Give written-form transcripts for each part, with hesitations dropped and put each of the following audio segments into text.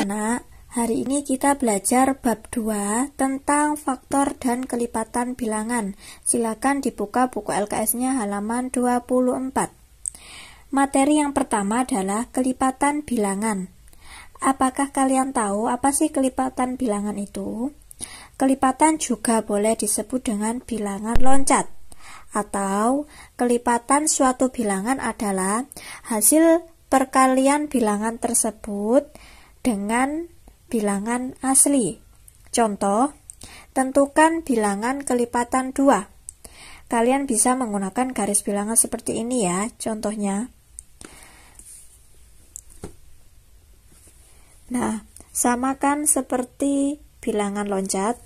anak-anak, hari ini kita belajar bab 2 tentang faktor dan kelipatan bilangan. Silakan dibuka buku LKS-nya halaman 24. Materi yang pertama adalah kelipatan bilangan. Apakah kalian tahu apa sih kelipatan bilangan itu? Kelipatan juga boleh disebut dengan bilangan loncat. Atau kelipatan suatu bilangan adalah hasil perkalian bilangan tersebut dengan bilangan asli. Contoh, tentukan bilangan kelipatan 2. Kalian bisa menggunakan garis bilangan seperti ini ya, contohnya. Nah, samakan seperti bilangan loncat.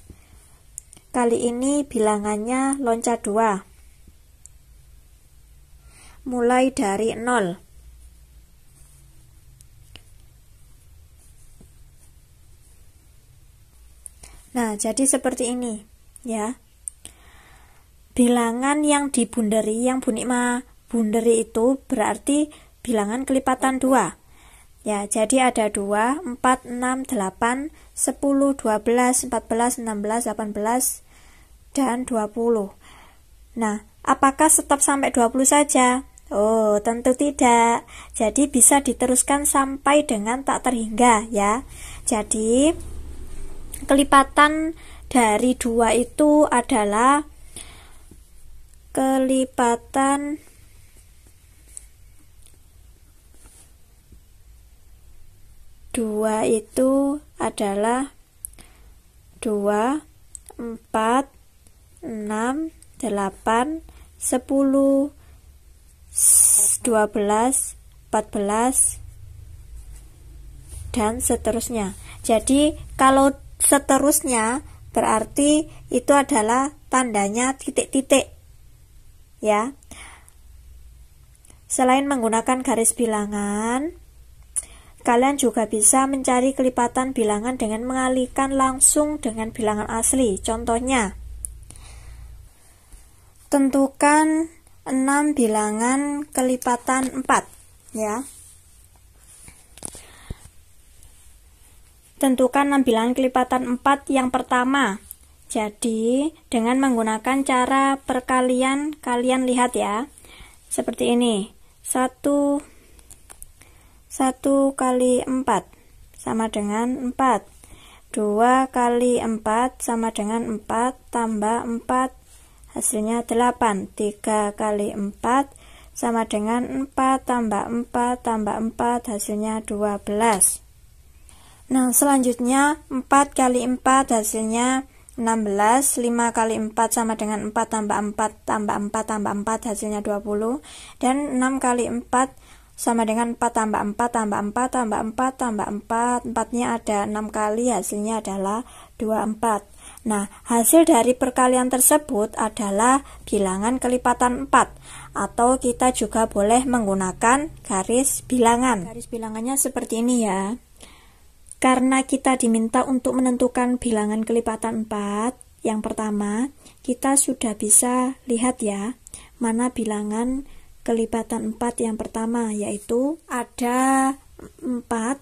Kali ini bilangannya loncat 2. Mulai dari 0. Nah, jadi seperti ini ya. Bilangan yang dibunderi, yang bunyi bunderi itu berarti bilangan kelipatan 2. Ya, jadi ada 2, 4, 6, 8, 10, 12, 14, 16, 18 dan 20. Nah, apakah stop sampai 20 saja? Oh, tentu tidak. Jadi bisa diteruskan sampai dengan tak terhingga ya. Jadi kelipatan dari 2 itu adalah kelipatan dua itu adalah 2, 4, 6, 8, 10, 12, 14 dan seterusnya. Jadi kalau seterusnya berarti itu adalah tandanya titik-titik ya. Selain menggunakan garis bilangan, kalian juga bisa mencari kelipatan bilangan dengan mengalihkan langsung dengan bilangan asli. Contohnya, tentukan 6 bilangan kelipatan 4 ya. Tentukan 6 bilangan kelipatan 4 yang pertama. Jadi, dengan menggunakan cara perkalian, kalian lihat ya. Seperti ini. 1 kali 4 sama dengan 4. 2 kali 4 sama dengan 4 tambah 4 hasilnya 8. 3 kali 4 sama dengan 4 tambah 4 tambah 4 hasilnya 12. Nah, selanjutnya 4 kali 4 hasilnya 16, 5 kali 4 sama dengan 4 tambah 4 tambah 4 tambah 4 hasilnya 20, dan 6 kali 4 sama dengan 4 tambah 4 tambah 4 tambah 4 tambah 4, 4-nya ada 6 kali, hasilnya adalah 24. Nah, hasil dari perkalian tersebut adalah bilangan kelipatan 4, atau kita juga boleh menggunakan garis bilangan. Garis bilangannya seperti ini ya. Karena kita diminta untuk menentukan bilangan kelipatan 4, yang pertama, kita sudah bisa lihat ya, mana bilangan kelipatan 4 yang pertama, yaitu ada 4,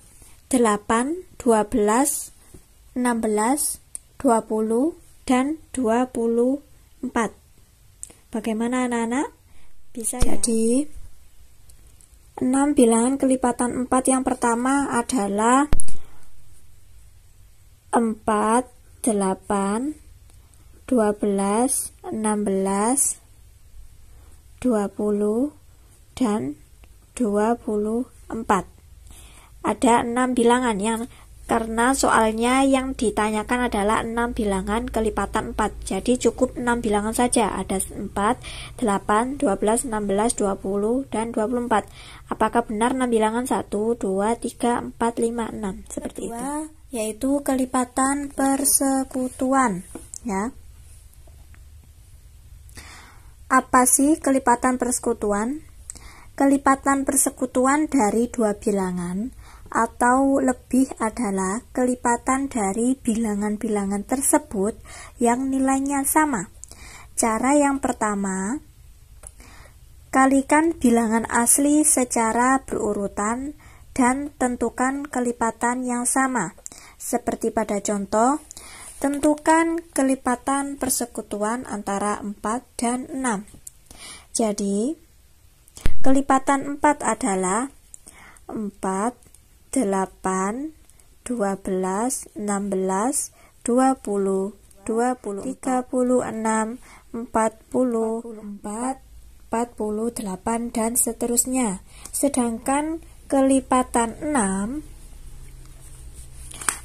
8, 12, 16, 20, dan 24. Bagaimana anak-anak? Bisa ya? Jadi, 6 bilangan kelipatan 4 yang pertama adalah 4, 8, 12, 16, 20, dan 24. Ada 6 bilangan yang karena soalnya yang ditanyakan adalah 6 bilangan kelipatan 4. Jadi cukup 6 bilangan saja. Ada 4, 8, 12, 16, 20, dan 24. Apakah benar 6 bilangan? 1, 2, 3, 4, 5, 6. Seperti itu. Yaitu kelipatan persekutuan ya. Apa sih kelipatan persekutuan? Kelipatan persekutuan dari 2 bilangan atau lebih adalah kelipatan dari bilangan-bilangan tersebut yang nilainya sama. Cara yang pertama, kalikan bilangan asli secara berurutan dan tentukan kelipatan yang sama. Seperti pada contoh, tentukan kelipatan persekutuan antara 4 dan 6. Jadi, kelipatan 4 adalah 4, 8, 12, 16, 20, 36, 40, 48, dan seterusnya. Sedangkan kelipatan 6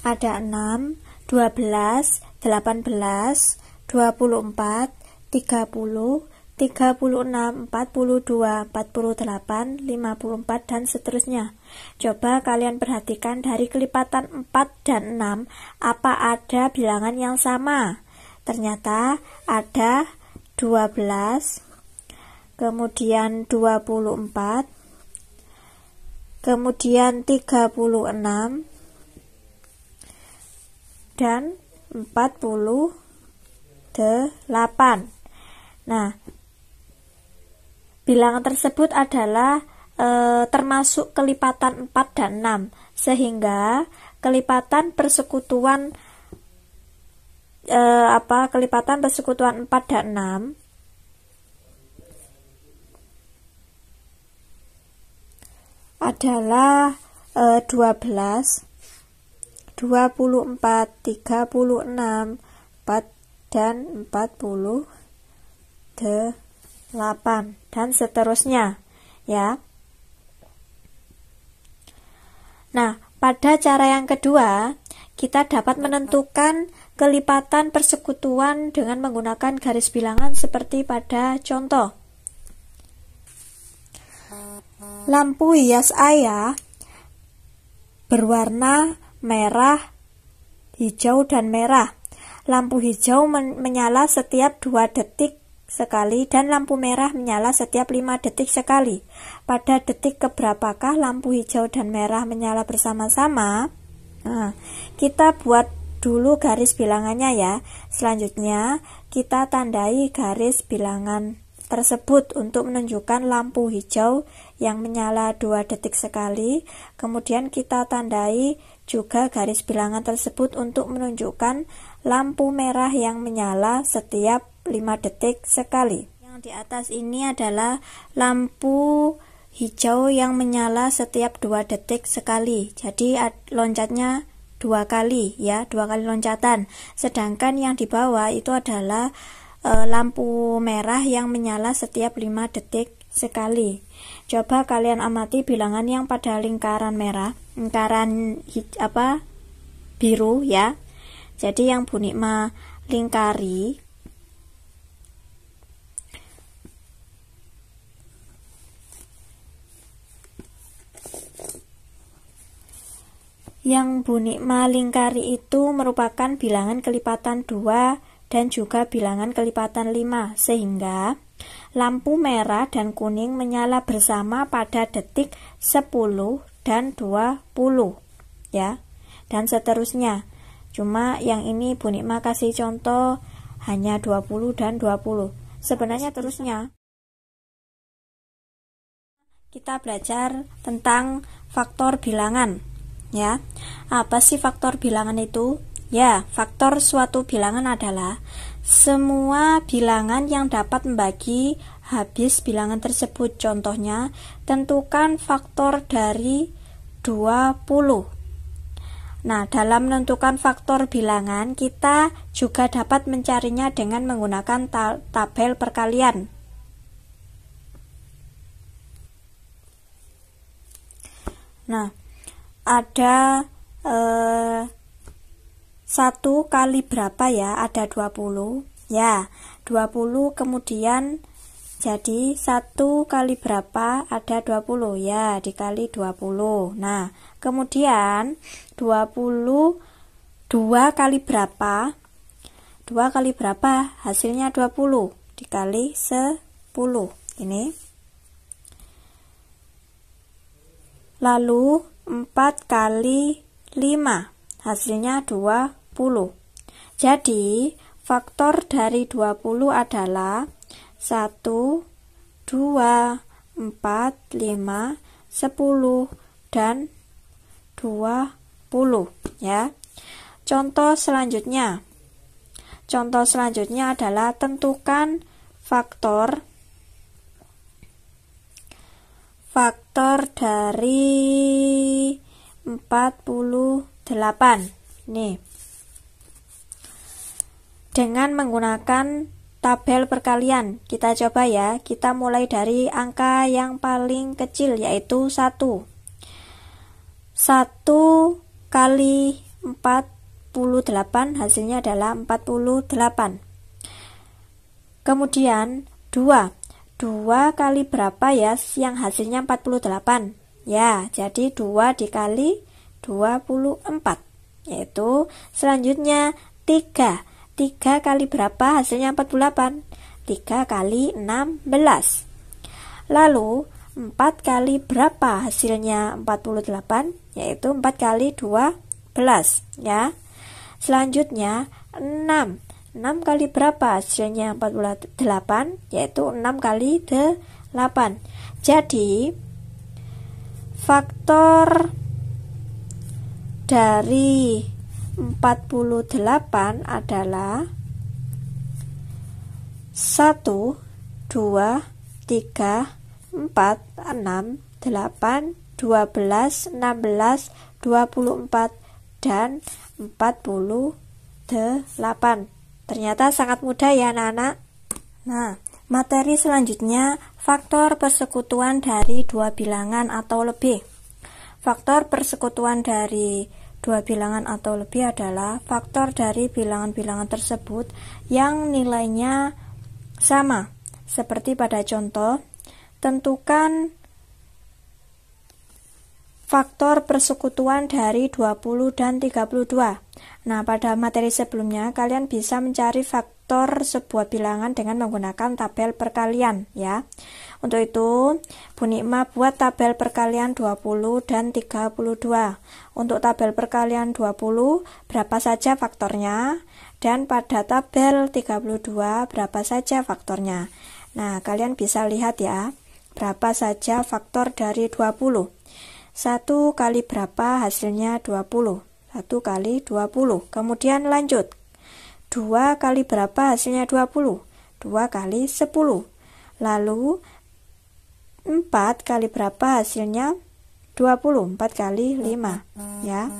ada 6, 12, 18, 24, 30, 36, 42, 48, 54, dan seterusnya. Coba kalian perhatikan dari kelipatan 4 dan 6, apa ada bilangan yang sama? Ternyata ada 12, kemudian 24, kemudian 36, dan 48. Nah, bilangan tersebut adalah termasuk kelipatan 4 dan 6, sehingga kelipatan persekutuan kelipatan persekutuan 4 dan 6 adalah 12, 24, 36, 4, dan 48, dan seterusnya, ya. Nah, pada cara yang kedua, kita dapat menentukan kelipatan persekutuan dengan menggunakan garis bilangan seperti pada contoh. Lampu hias ayah berwarna merah, hijau, dan merah. Lampu hijau menyala setiap 2 detik sekali dan lampu merah menyala setiap 5 detik sekali. Pada detik keberapakah lampu hijau dan merah menyala bersama-sama? Nah, kita buat dulu garis bilangannya ya. Selanjutnya kita tandai garis bilangan tersebut untuk menunjukkan lampu hijau yang menyala 2 detik sekali. Kemudian kita tandai juga garis bilangan tersebut untuk menunjukkan lampu merah yang menyala setiap 5 detik sekali. Yang di atas ini adalah lampu hijau yang menyala setiap 2 detik sekali. Jadi loncatnya 2 kali ya, 2 kali loncatan. Sedangkan yang di bawah itu adalah lampu merah yang menyala setiap 5 detik sekali. Coba kalian amati bilangan yang pada lingkaran merah, lingkaran biru ya. Jadi yang Bu Nikma lingkari itu merupakan bilangan kelipatan 2 dan juga bilangan kelipatan 5, sehingga lampu merah dan kuning menyala bersama pada detik 10 dan 20 ya, dan seterusnya. Cuma yang ini Bu Nikma kasih contoh hanya 20 dan 20. Sebenarnya terusnya kita belajar tentang faktor bilangan ya. Apa sih faktor bilangan itu? Ya, faktor suatu bilangan adalah semua bilangan yang dapat membagi habis bilangan tersebut. Contohnya, tentukan faktor dari 20. Nah, dalam menentukan faktor bilangan, kita juga dapat mencarinya dengan menggunakan tabel perkalian. Nah, ada 1 kali berapa ya? Ada 20 ya, 20 kemudian jadi 1 kali berapa? Ada 20 ya, dikali 20. Nah, kemudian 20 2 kali berapa? 2 kali berapa? Hasilnya 20 dikali 10 ini. Lalu 4 kali 5 hasilnya 20. Jadi faktor dari 20 adalah 1, 2, 4, 5, 10, dan 20 ya. Contoh selanjutnya adalah tentukan faktor dari 48. Nih, dengan menggunakan tabel perkalian. Kita coba ya, kita mulai dari angka yang paling kecil yaitu 1. 1 kali 48 hasilnya adalah 48. Kemudian 2 kali berapa ya yang hasilnya 48? Ya, jadi 2 dikali 24, yaitu selanjutnya 3 kali berapa hasilnya 48? 3 kali 16. Lalu 4 kali berapa hasilnya 48? Yaitu 4 kali 12 ya. Selanjutnya 6 kali berapa hasilnya 48? Yaitu 6 kali 8. Jadi faktor dari 48 adalah 1, 2, 3, 4, 6, 8, 12, 16, 24, dan 48. Ternyata sangat mudah ya anak-anak. Nah, materi selanjutnya faktor persekutuan dari dua bilangan atau lebih. Faktor persekutuan dari dua bilangan atau lebih adalah faktor dari bilangan-bilangan tersebut yang nilainya sama. Seperti pada contoh, tentukan faktor persekutuan dari 20 dan 32. Nah, pada materi sebelumnya kalian bisa mencari faktor sebuah bilangan dengan menggunakan tabel perkalian ya. Untuk itu, Bu Nikma buat tabel perkalian 20 dan 32. Untuk tabel perkalian 20 berapa saja faktornya, dan pada tabel 32 berapa saja faktornya. Nah, kalian bisa lihat ya, berapa saja faktor dari 20. 1 kali berapa hasilnya 20? 1 kali 20. Kemudian lanjut. 2 kali berapa hasilnya 20? 2 kali 10. Lalu 4 kali berapa hasilnya 20? 4 kali 5 ya.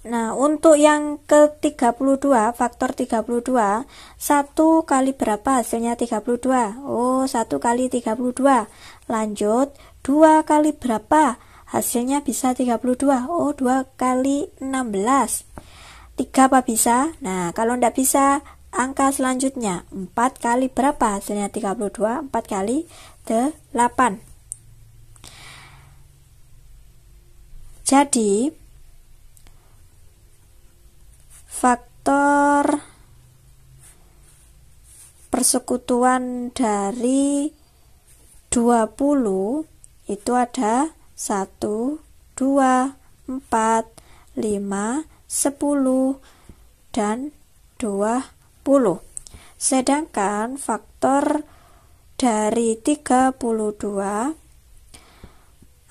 Nah, untuk yang ke-32, faktor 32, 1 kali berapa hasilnya 32? Oh, 1 kali 32. Lanjut, 2 kali berapa hasilnya bisa 32? Oh, 2 kali 16. 3 apa bisa? Nah, kalau tidak bisa, angka selanjutnya 4 kali berapa hasilnya 32? 4 kali 8. Jadi faktor persekutuan dari 20 itu ada 1, 2, 4, 5, 10, dan 20. Sedangkan faktor dari 32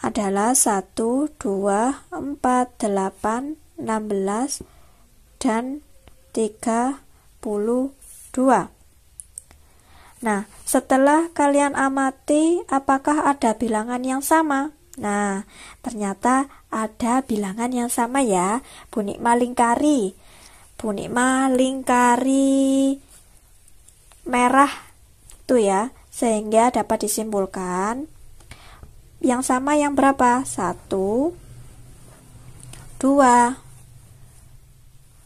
adalah 1, 2, 4, 8, 16, dan 32. Nah, setelah kalian amati, apakah ada bilangan yang sama? Nah, ternyata ada bilangan yang sama ya. Bu Nikma lingkari. Bu Nikma lingkari merah tuh ya, sehingga dapat disimpulkan yang sama yang berapa? 1, 2,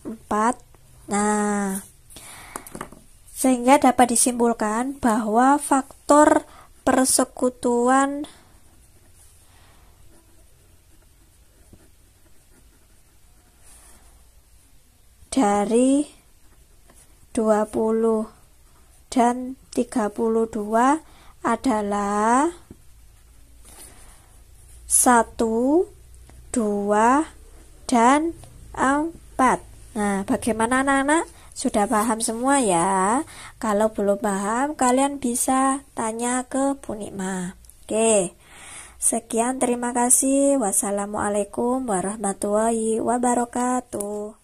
4. Nah, sehingga dapat disimpulkan bahwa faktor persekutuan dari 20 dan 32 adalah 1, 2, dan 4. Nah, bagaimana anak-anak? Sudah paham semua ya? Kalau belum paham, kalian bisa tanya ke Bu Nikma. Oke, Sekian, terima kasih. Wassalamualaikum warahmatullahi wabarakatuh.